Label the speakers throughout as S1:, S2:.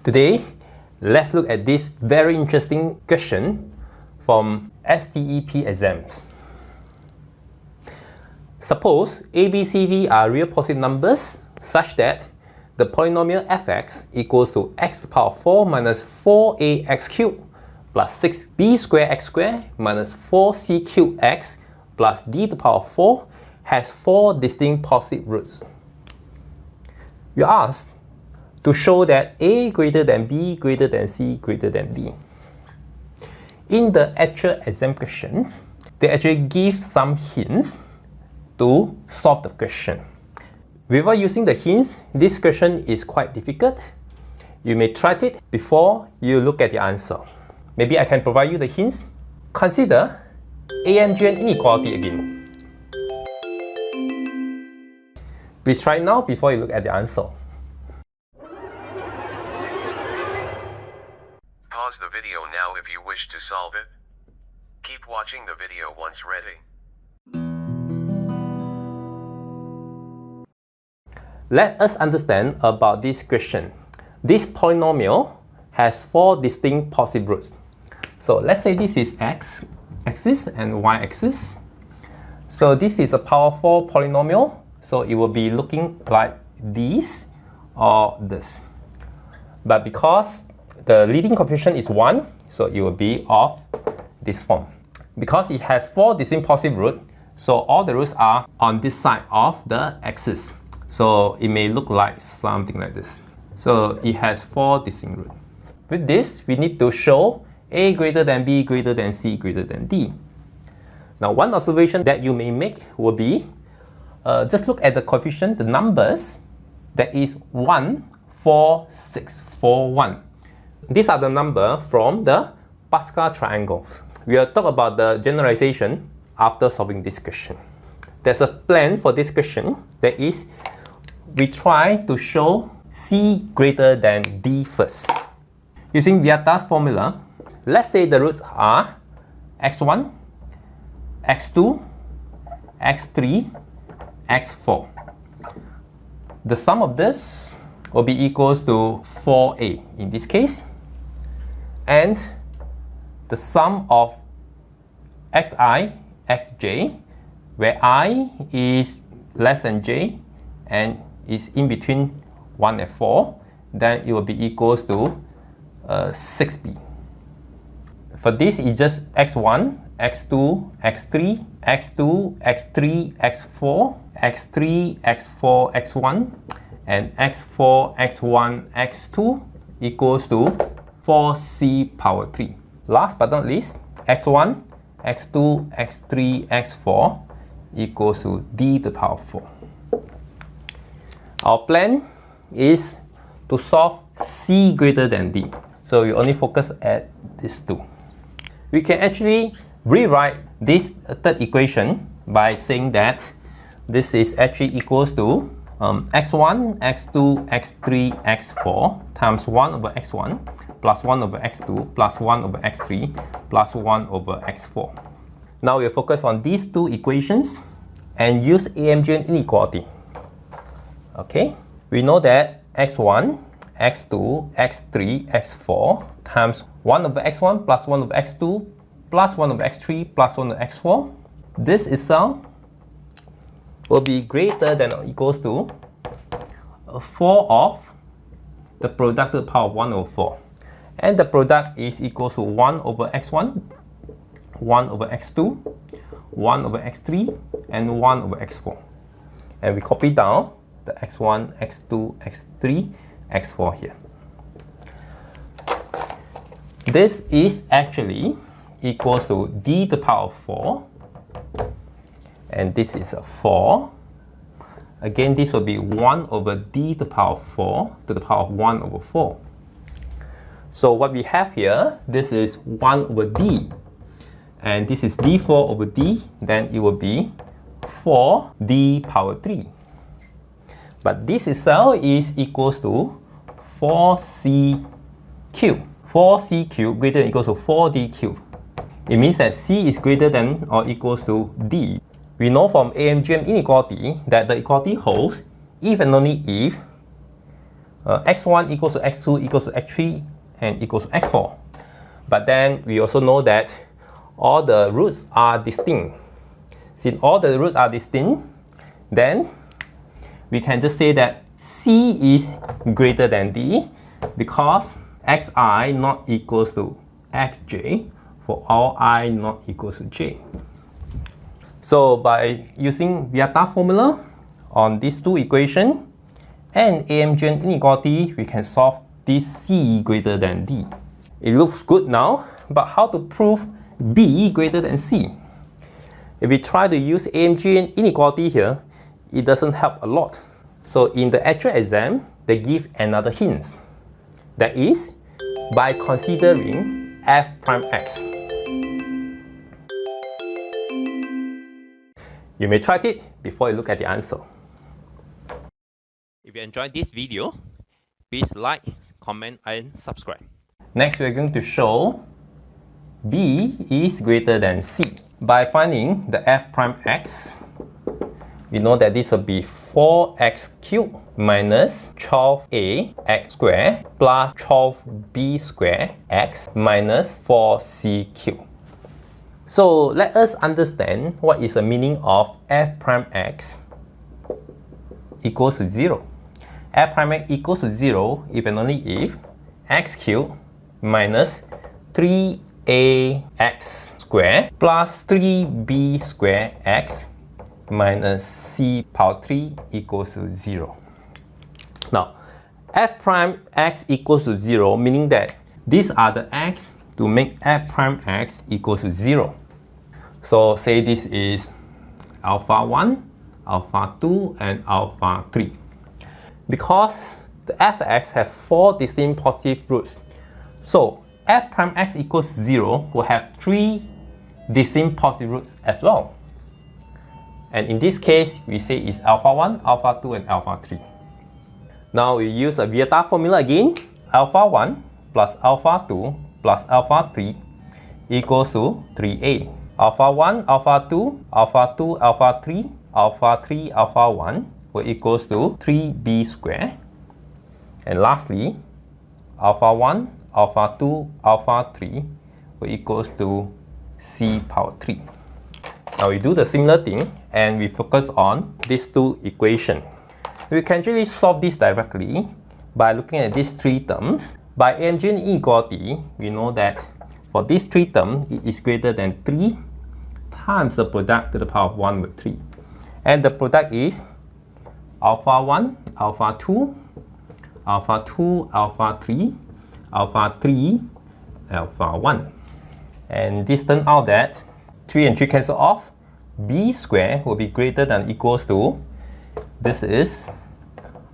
S1: Today, let's look at this very interesting question from STEP exams. Suppose A, B, C, D are real positive numbers such that the polynomial fx equals to x to the power 4 minus 4ax cubed plus 6b squared x squared minus 4c cubed x plus d to the power 4 has 4 distinct positive roots. We are asked to show that a greater than b greater than c greater than d. In the actual exam questions, they actually give some hints to solve the question. Without using the hints, this question is quite difficult. You may try it before you look at the answer. Maybe I can provide you the hints. Consider AMGN inequality again. Please try it now before you look at the answer.
S2: Pause the video now if you wish to solve it. Keep watching the video once ready.
S1: Let us understand about this question. This polynomial has 4 distinct positive roots. So let's say this is x-axis and y-axis. So this is a power 4 polynomial. So it will be looking like this or this. But because the leading coefficient is 1, so it will be of this form. Because it has 4 distinct positive roots, so all the roots are on this side of the axis. So it may look like something like this. So it has 4 distinct roots. With this, we need to show a greater than b greater than c greater than d. Now, one observation that you may make will be, just look at the coefficient, the numbers, that is 1, 4, 6, 4, 1. These are the numbers from the Pascal triangles. We will talk about the generalization after solving this question. There's a plan for this question, that is, we try to show c greater than d first. Using Vieta's formula, let's say the roots are x1, x2, x3, x4. The sum of this will be equals to 4a in this case. And the sum of xi, xj, where I is less than j and is in between 1 and 4, then it will be equals to 6b. For this, it's just x1, x2, x3, x2, x3, x4, x3, x4, x1, and x4, x1, x2 equals to 4c power 3. Last but not least, x1, x2, x3, x4 equals to d to the power 4. Our plan is to solve c greater than d. So we only focus at these two. We can actually rewrite this third equation by saying that this is actually equals to x1, x2, x3, x4 times 1 over x1 plus 1 over x2 plus 1 over x3 plus 1 over x4. Now we'll focus on these two equations and use AMGN inequality. Okay, we know that x1, x2, x3, x4 times 1 over x1 plus 1 over x2 plus 1 over x3 plus 1 over x4. This itself will be greater than or equals to 4 of the product to the power of 1 over 4. And the product is equals to 1 over x1, 1 over x2, 1 over x3, and 1 over x4. And we copy down the x1, x2, x3, x4 here. This is actually equals to d to the power of 4. And this is a 4. Again, this will be 1 over d to the power of 4 to the power of 1 over 4. So what we have here, this is 1 over d. And this is d4 over d, then it will be 4d power 3. But this itself is equals to 4c cubed. 4c cubed greater than or equals to 4d cubed. It means that c is greater than or equals to d. We know from AMGN inequality that the equality holds if and only if x1 equals to x2 equals to x3 and equals to x4. But then we also know that all the roots are distinct. Since all the roots are distinct, then we can just say that C is greater than D because xi not equals to xj for all I not equals to j. So by using Vieta formula on these two equations and AMGN inequality, we can solve this C greater than D. It looks good now, but how to prove B greater than C? If we try to use AMGN inequality here, it doesn't help a lot. So in the actual exam, they give another hint. That is, by considering f prime x. You may try it before you look at the answer. If you enjoyed this video, please like, comment and subscribe. Next, we're going to show B is greater than C. By finding the f prime x, we know that this will be 4x cubed minus 12a x squared plus 12b squared x minus 4c cubed. So let us understand what is the meaning of f prime x equals to 0. F prime x equals to 0 if and only if x cubed minus 3ax squared plus 3b squared x minus c power 3 equals to 0. Now, f prime x equals to 0, meaning that these are the x to make f prime x equals to 0. So say this is alpha 1, alpha 2, and alpha 3. Because the f(x) have 4 distinct positive roots, so f prime x equals 0 will have 3 distinct positive roots as well. And in this case, we say it's alpha 1, alpha 2, and alpha 3. Now we use a Vieta formula again. Alpha 1 plus alpha 2 plus alpha 3 equals to 3a. Alpha 1, alpha 2, alpha 2, alpha 3, alpha 3, alpha 1 will equals to 3b squared. And lastly, alpha 1, alpha 2, alpha 3 will equals to c power 3. Now we do the similar thing and we focus on these two equations. We can actually solve this directly by looking at these three terms. By AMGN inequality, we know that for these three terms, it is greater than 3 times the product to the power of 1 with 3. And the product is alpha 1, alpha 2, alpha 2, alpha 3, alpha 3, alpha 1. And this turns out that 3 and 3 cancel off. B squared will be greater than or equals to, this is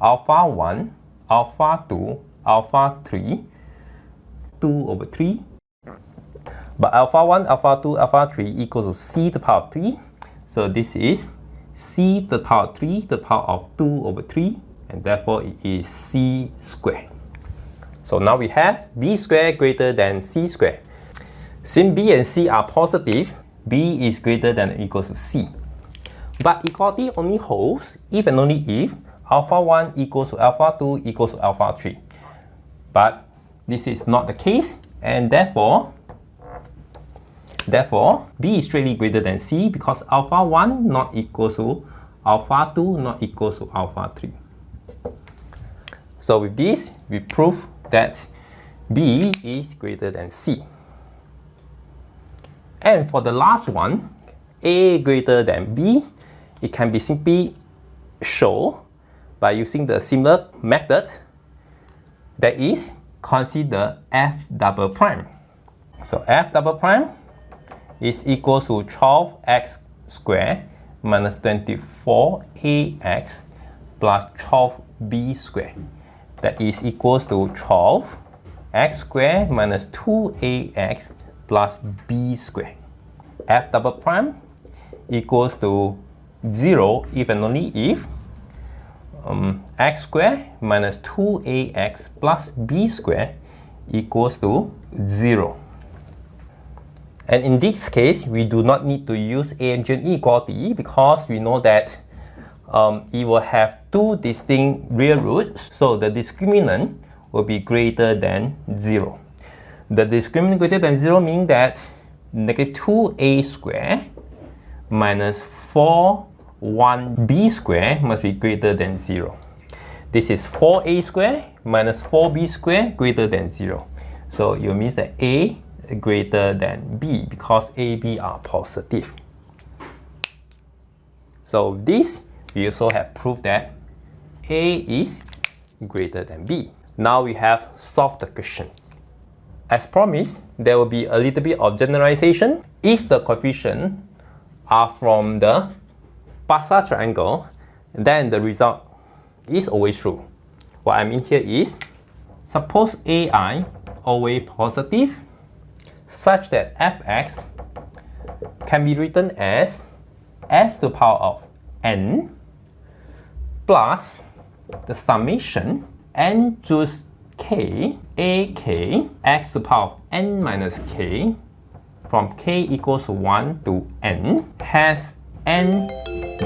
S1: alpha 1, alpha 2, alpha 3, 2 over 3. But alpha 1, alpha 2, alpha 3 equals to c to the power of 3. So this is c to the power of 3 to the power of 2 over 3. And therefore it is c squared. So now we have b squared greater than c squared. Since b and c are positive, b is greater than or equals to c. But equality only holds if and only if alpha 1 equals to alpha 2 equals to alpha 3. But this is not the case, and therefore b is straightly greater than c because alpha 1 not equals to alpha 2 not equals to alpha 3. So with this, we prove that b is greater than c. And for the last one, a greater than b, it can be simply shown by using the similar method, that is, consider f double prime. So f double prime is equal to 12x squared minus 24ax plus 12b squared. That is equals to 12x squared minus 2ax plus b squared. F double prime equals to 0 if and only if x squared minus 2ax plus b squared equals to 0. And in this case, we do not need to use AMGN inequality because we know that it will have two distinct real roots, so the discriminant will be greater than 0. The discriminant greater than 0 means that negative 2a squared minus 1b squared must be greater than 0. This is 4a squared minus 4b squared greater than 0. So it means that a greater than b because a, b are positive. So this, we also have proof that a is greater than b. Now we have solved the question. As promised, there will be a little bit of generalization. If the coefficients are from the Pascal triangle, then the result is always true. What I mean here is, suppose ai always positive, such that fx can be written as s to the power of n plus the summation n choose k ak x to the power of n minus k from k equals 1 to n has n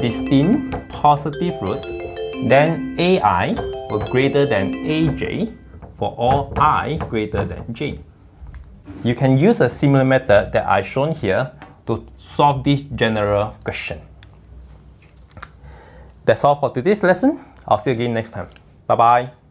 S1: distinct positive roots, then ai will greater than aj for all I greater than j. You can use a similar method that I shown here to solve this general question. That's all for today's lesson. I'll see you again next time. Bye bye.